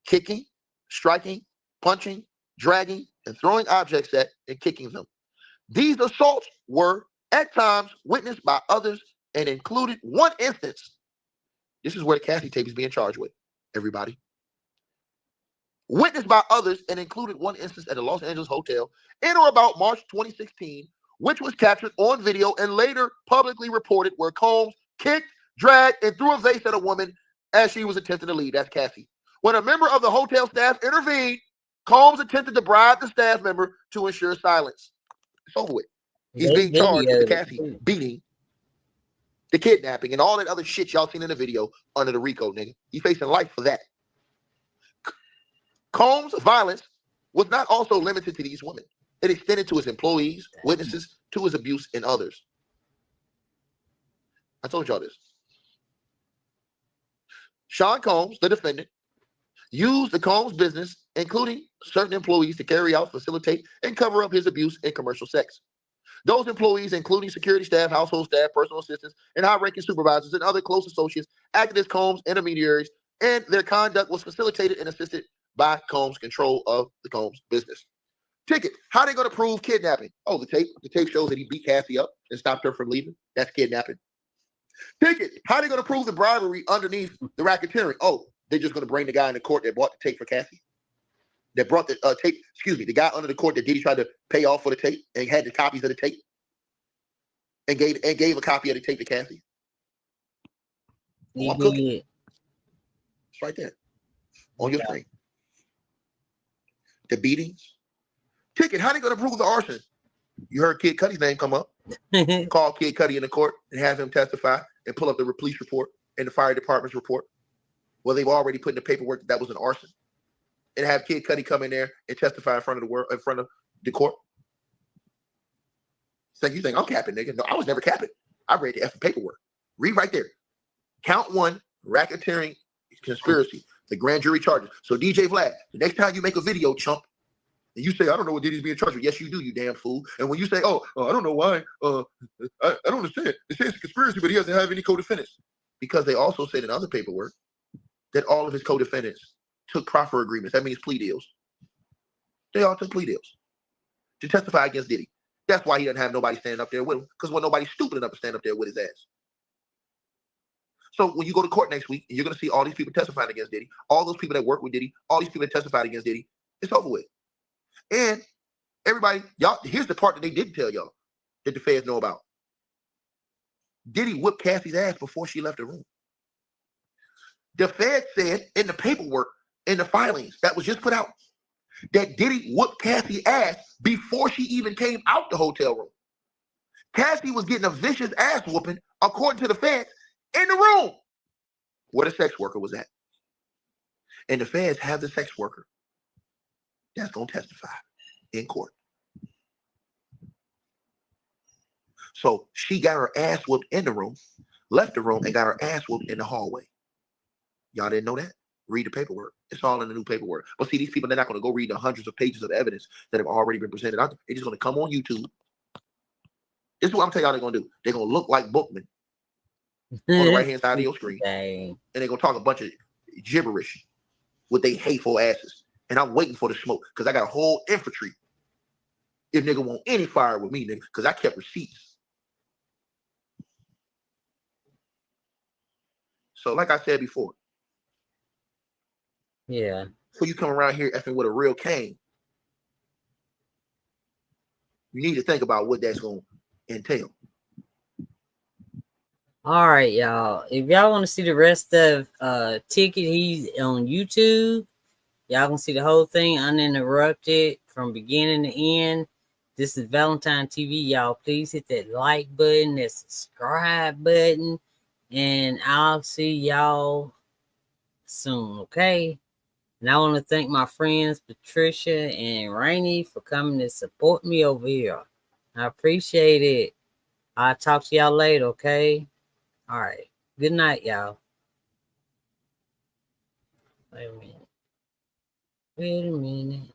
kicking, striking, punching, dragging, and throwing objects at and kicking them. These assaults were at times witnessed by others and included one instance. This is where the Cassie tape is being charged with, everybody. Witnessed by others and included one instance at a Los Angeles hotel in or about March 2016, which was captured on video and later publicly reported, where Combs kicked, dragged, and threw a vase at a woman as she was attempting to leave. That's Cassie. When a member of the hotel staff intervened, Combs attempted to bribe the staff member to ensure silence. It's over with. He's being charged with the Cassie beating, the kidnapping, and all that other shit y'all seen in the video under the RICO, nigga. He's facing life for that. Combs' violence was not also limited to these women. It extended to his employees, witnesses, to his abuse, and others. I told y'all this. Sean Combs, the defendant, used the Combs business, including certain employees, to carry out, facilitate, and cover up his abuse and commercial sex. Those employees, including security staff, household staff, personal assistants, and high-ranking supervisors and other close associates, acted as Combs intermediaries, and their conduct was facilitated and assisted by Combs' control of the Combs business. Ticket, how they going to prove kidnapping? Oh, the tape shows that he beat Cassie up and stopped her from leaving. That's kidnapping. Ticket, how they going to prove the bribery underneath the racketeering? Oh, they're just going to bring the guy in the court that bought the tape for Cassie. that brought the tape. Excuse me, the guy under the court that Diddy tried to pay off for the tape and had the copies of the tape and gave a copy of the tape to Cassie. Oh, I'm cooking. It's right there on your screen. The beatings. Ticket, how they gonna prove the arson? You heard Kid Cudi's name come up. Call Kid Cudi in the court and have him testify and pull up the police report and the fire department's report. Well, they've already put in the paperwork that was an arson. And have Kid Cudi come in there and testify in front of the court. So you think I'm capping, nigga? No, I was never capping. I read the effing paperwork. Read right there. Count 1, racketeering conspiracy. The grand jury charges. So DJ Vlad, the next time you make a video, chump, and you say, I don't know what Diddy's being charged with. Yes, you do, you damn fool. And when you say, oh, I don't know why, I don't understand. They say it's a conspiracy, but he doesn't have any co-defendants. Because they also said in other paperwork that all of his co-defendants took proffer agreements. That means plea deals. They all took plea deals to testify against Diddy. That's why he doesn't have nobody standing up there with him, because nobody's stupid enough to stand up there with his ass. So when you go to court next week, and you're going to see all these people testifying against Diddy, all those people that work with Diddy, all these people that testified against Diddy, it's over with. And everybody, y'all, here's the part that they didn't tell y'all that the feds know about. Diddy whipped Cassie's ass before she left the room. The feds said in the paperwork, in the filings that was just put out, that Diddy whooped Cassie's ass before she even came out the hotel room. Cassie was getting a vicious ass whooping, according to the feds, in the room where the sex worker was at. And the feds have the sex worker that's going to testify in court. So she got her ass whooped in the room, left the room, and got her ass whooped in the hallway. Y'all didn't know that? Read the paperwork. It's all in the new paperwork. But see, these people, they're not going to go read the hundreds of pages of evidence that have already been presented out there. They're just going to come on YouTube. This is what I'm telling y'all they're going to do. They're going to look like Bookman on the right-hand side of your screen. Dang. And they're going to talk a bunch of gibberish with they hateful asses. And I'm waiting for the smoke because I got a whole infantry. If nigga want any fire with me, nigga, because I kept receipts. So like I said before, yeah, before you come around here effing with a real cane, you need to think about what that's going to entail. All right, y'all. If y'all want to see the rest of Ticket, he's on YouTube. Y'all can see the whole thing uninterrupted from beginning to end. This is Valentine TV. Y'all, please hit that like button, that subscribe button, and I'll see y'all soon, okay? And I want to thank my friends Patricia and Rainey for coming to support me over here. I appreciate it. I'll talk to y'all later, okay? All right. Good night, y'all. Wait a minute.